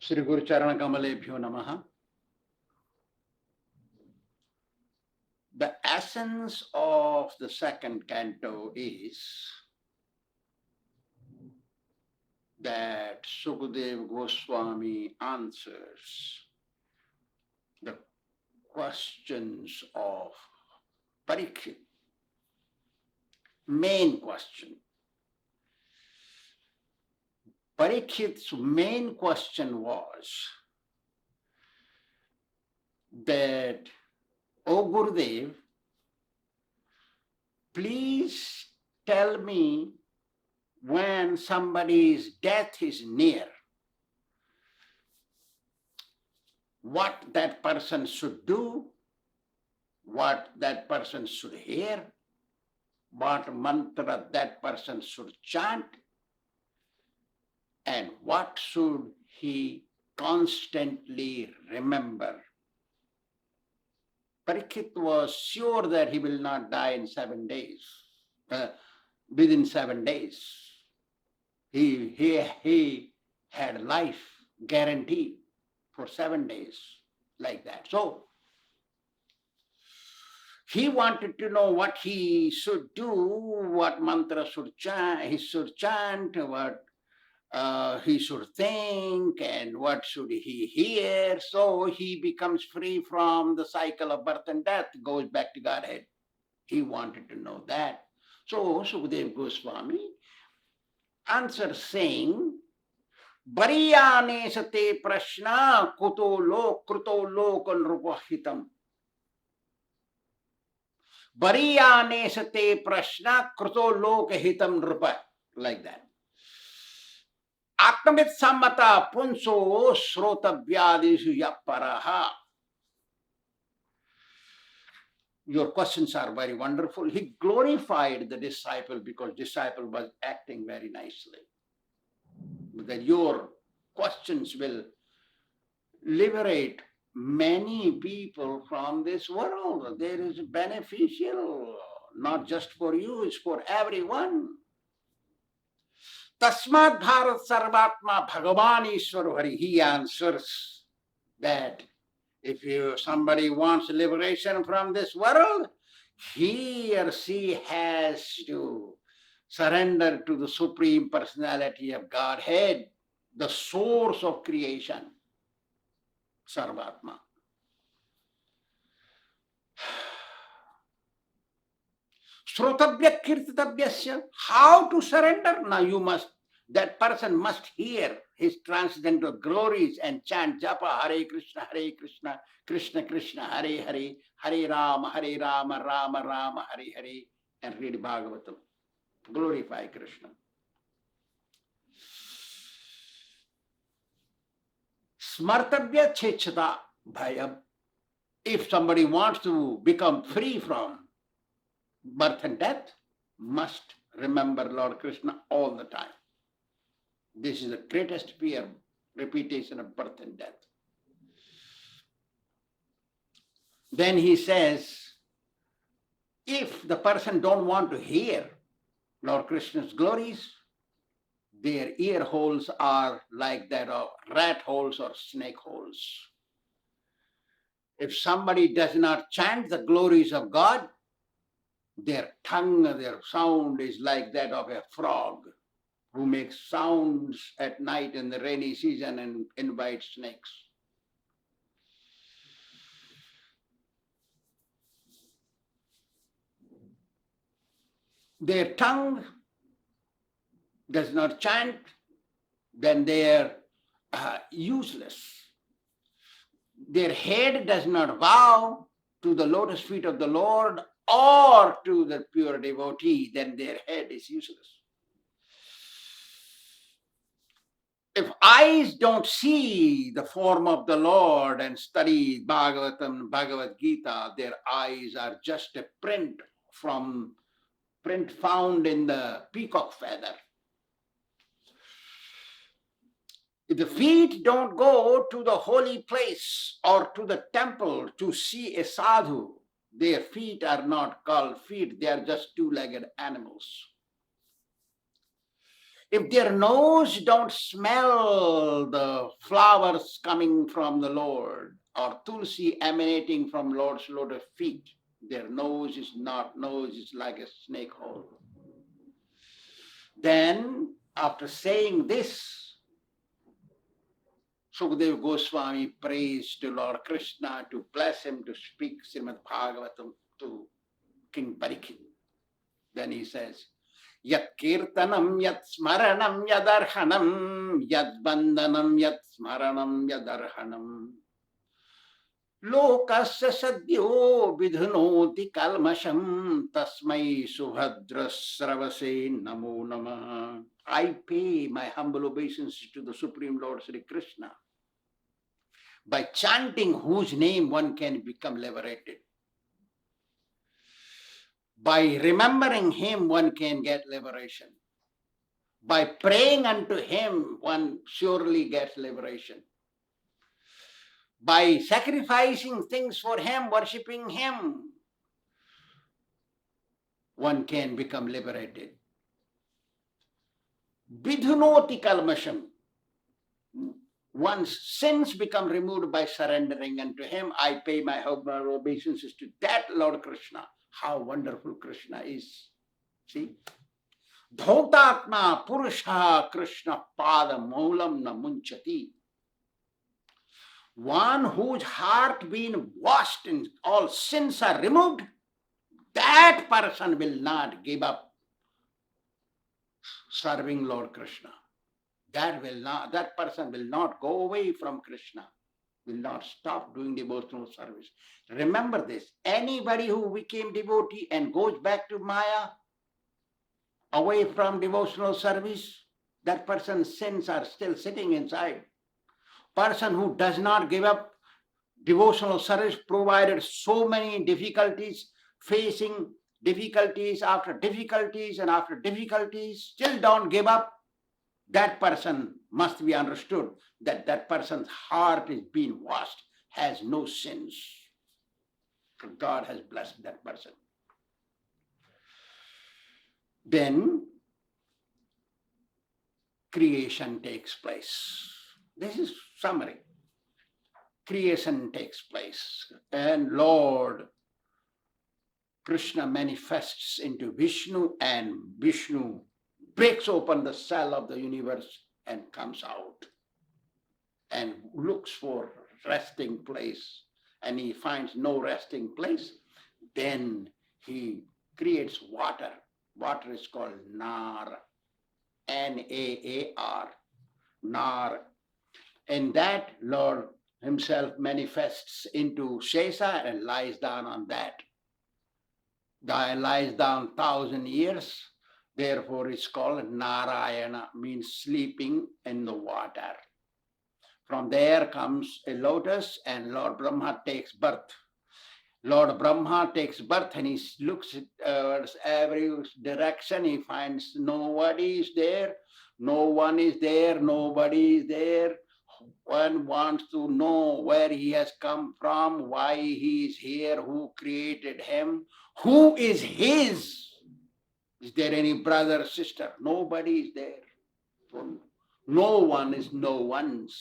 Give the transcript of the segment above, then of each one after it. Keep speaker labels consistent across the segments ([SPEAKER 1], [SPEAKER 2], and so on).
[SPEAKER 1] Sri Guru Charana Kamalebhyo Namaha. The essence of the second canto is that Sukadeva Goswami answers the questions of Parikshit. Main question. Parikshit's main question was that, O Gurudev, please tell me when somebody's death is near, what that person should do, what that person should hear, what mantra that person should chant, and what should he constantly remember. Parikshit was sure that he will not die in 7 days, within 7 days. He had life guaranteed for 7 days, like that. So he wanted to know what he should do, what mantra he should chant, what he should think, and what should he hear. So he becomes free from the cycle of birth and death, goes back to Godhead. He wanted to know that. So Sukadeva Goswami answers saying, Bariyane sate prashna kuto lok nrupahitam. Bariyane sate prashna kruto lok hitam nrupa. Like that. Atmavit sammata punso srotavyadishu yaparaha. Your questions are very wonderful. He glorified the disciple because disciple was acting very nicely. That your questions will liberate many people from this world. There is beneficial, not just for you, it's for everyone. Tasmad Bharat Sarvatma Bhagavan Ishwar Hari. He answers that if somebody wants liberation from this world, he or she has to surrender to the Supreme Personality of Godhead, the source of creation, Sarvatma. Srotabhya kirtatabhyasya. How to surrender? Now that person must hear his transcendental glories and chant japa Hare Krishna, Krishna Krishna, Hare Hare, Hare Rama, Rama Rama, Hare Hare, and read Bhāgavatam. Glorify Krishna. Smartabhya chechata bhayam. If somebody wants to become free from birth and death, must remember Lord Krishna all the time. This is the greatest fear, repetition of birth and death. Then he says, if the person don't want to hear Lord Krishna's glories, their ear holes are like that of rat holes or snake holes. If somebody does not chant the glories of God, their tongue, their sound is like that of a frog who makes sounds at night in the rainy season and invites snakes. Their tongue does not chant, then they are useless. Their head does not bow to the lotus feet of the Lord or to the pure devotee, then their head is useless. If eyes don't see the form of the Lord and study Bhagavatam, Bhagavad Gita, their eyes are just a print found in the peacock feather. If the feet don't go to the holy place or to the temple to see a sadhu, their feet are not called feet, they are just two-legged animals. If their nose don't smell the flowers coming from the Lord or tulsi emanating from Lord's lotus feet, their nose is like a snake hole. Then, after saying this, Sukadeva Goswami prays to Lord Kṛṣṇa to bless him to speak Śrīmad-Bhāgavatam to King Parikshit. Then he says, Yat kirtanam yat smaranam yadarhanam yat bandhanam yat smaranam yadarhanam lokasya sadhyo vidhunoti kalmasham tasmai subhadrasravase namo namah. I pay my humble obeisance to the Supreme Lord Sri Kṛṣṇa, by chanting whose name one can become liberated. By remembering him, one can get liberation. By praying unto him, one surely gets liberation. By sacrificing things for him, worshipping him, one can become liberated. Vidhunoti kalmasham. One's sins become removed by surrendering unto him. I pay my humble obeisances to that Lord Kṛṣṇa. How wonderful Kṛṣṇa is. See? Dhautatma purusha Kṛṣṇa pada maulam na munchati. One whose heart been washed and all sins are removed, that person will not give up serving Lord Kṛṣṇa. That person will not go away from Kṛṣṇa, will not stop doing devotional service. Remember this, anybody who became devotee and goes back to Maya, away from devotional service, that person's sins are still sitting inside. Person who does not give up devotional service, provided so many difficulties, facing difficulties after difficulties and after difficulties, still don't give up, that person must be understood that that person's heart is being washed, has no sins. God has blessed that person. Then creation takes place. This is summary. Creation takes place and Lord Kṛṣṇa manifests into Vishnu, and Vishnu breaks open the cell of the universe and comes out and looks for resting place, and he finds no resting place. Then he creates water. Water is called Nar, N-A-A-R, Nar. And that Lord himself manifests into Shesa and lies down on that. Lies down 1,000 years. Therefore, it's called Narayana, means sleeping in the water. From there comes a lotus, and Lord Brahma takes birth. Lord Brahma takes birth, and he looks at every direction. He finds nobody is there, no one is there, nobody is there. One wants to know where he has come from, why he is here, who created him, who is his. Is there any brother, sister? Nobody is there. No one is no one's.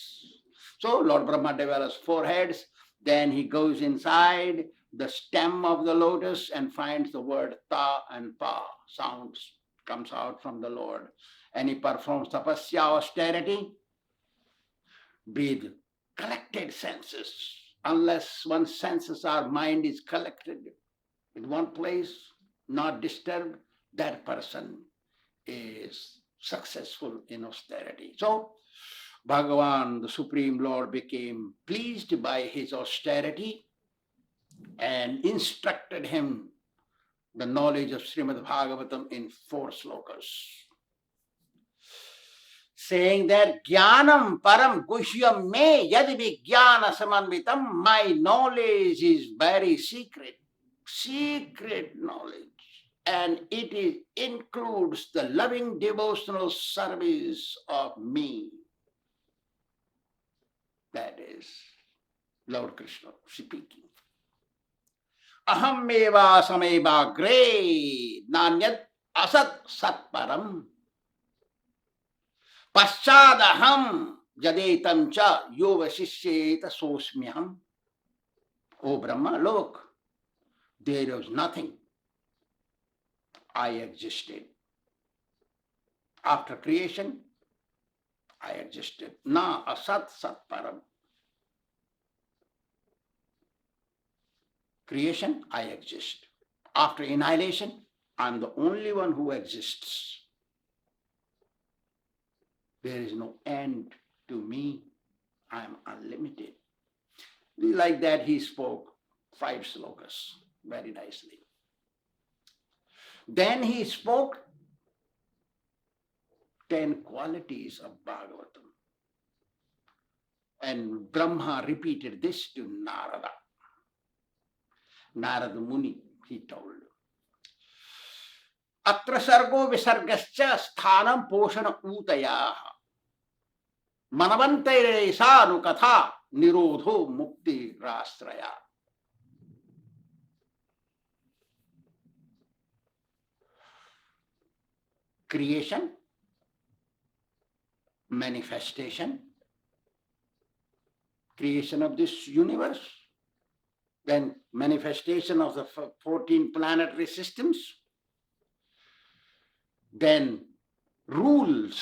[SPEAKER 1] So Lord Brahma develops 4 heads. Then he goes inside the stem of the lotus and finds the word ta and pa. Sounds comes out from the Lord. And he performs tapasya, austerity, with collected senses. Unless one's senses or mind is collected in one place, not disturbed, that person is successful in austerity. So, Bhagavan, the Supreme Lord, became pleased by his austerity and instructed him the knowledge of Śrīmad-Bhāgavatam in 4 slokas, saying that Jnanam param gushyam me yad vijnana samanvitam, my knowledge is very secret knowledge. And it includes the loving devotional service of me. That is Lord Kṛṣṇa speaking. Aham eva sameva gre nanyat asat sat param. Paschadaham jadetam cha yovasishyeta sosmyam. Oh Brahma, look, there was nothing. I existed. After creation, I existed. Na asat sat param. Creation, I exist. After annihilation, I am the only one who exists. There is no end to me. I am unlimited. Like that he spoke 5 slokas very nicely. Then he spoke 10 qualities of Bhagavatam. And Brahma repeated this to Narada. Narada Muni, he told. Atra sargo visargascha sthanam poshana utayah. Manavantare sanu katha nirodho mukti rastraya. Creation, manifestation, creation of this universe, then manifestation of the 14 planetary systems, then rules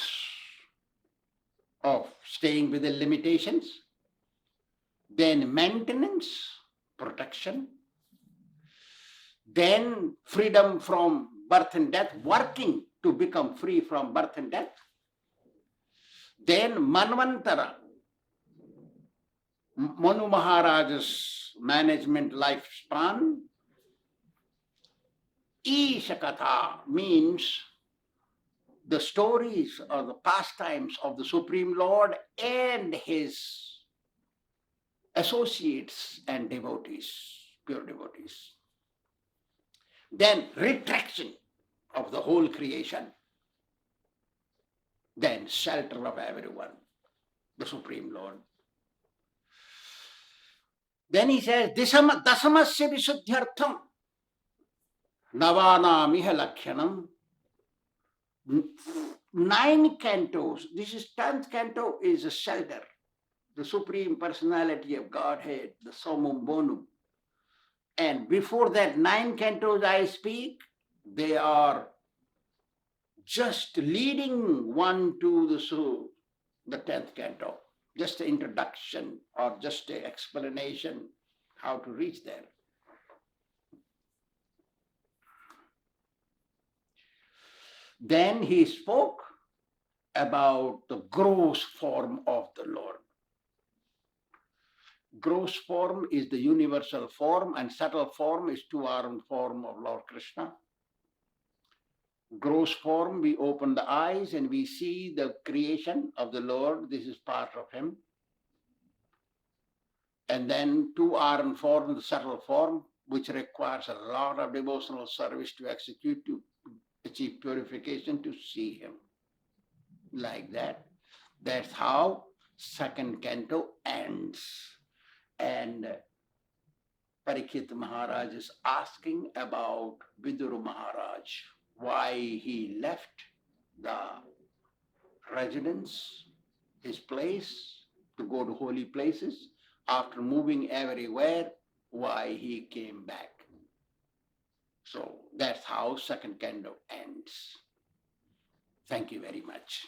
[SPEAKER 1] of staying within limitations, then maintenance, protection, then freedom from birth and death, working to become free from birth and death, then Manvantara, Manu Maharaja's management lifespan. Ishakatha means the stories or the pastimes of the Supreme Lord and his associates and devotees, pure devotees. Then retraction of the whole creation. Then shelter of everyone, the Supreme Lord. Then he says, Dasamasya Visuddhyartham Navanamiha Lakhyanam. 9 cantos. This is 10th canto is a shelter. The Supreme Personality of Godhead, the Summum Bonum. And before that 9 cantos I speak, they are just leading one to the 10th canto. Just an introduction or just an explanation how to reach there. Then he spoke about the gross form of the Lord. Gross form is the universal form and subtle form is 2-armed form of Lord Kṛṣṇa. Gross form, we open the eyes and we see the creation of the Lord. This is part of him. And then 2-armed form, the subtle form, which requires a lot of devotional service to execute, to achieve purification, to see him. Like that. That's how 2nd canto ends. And Parikshit Maharaj is asking about Vidura Maharaj, why he left the residence, his place, to go to holy places. After moving everywhere, why he came back. So that's how 2nd canto ends. Thank you very much.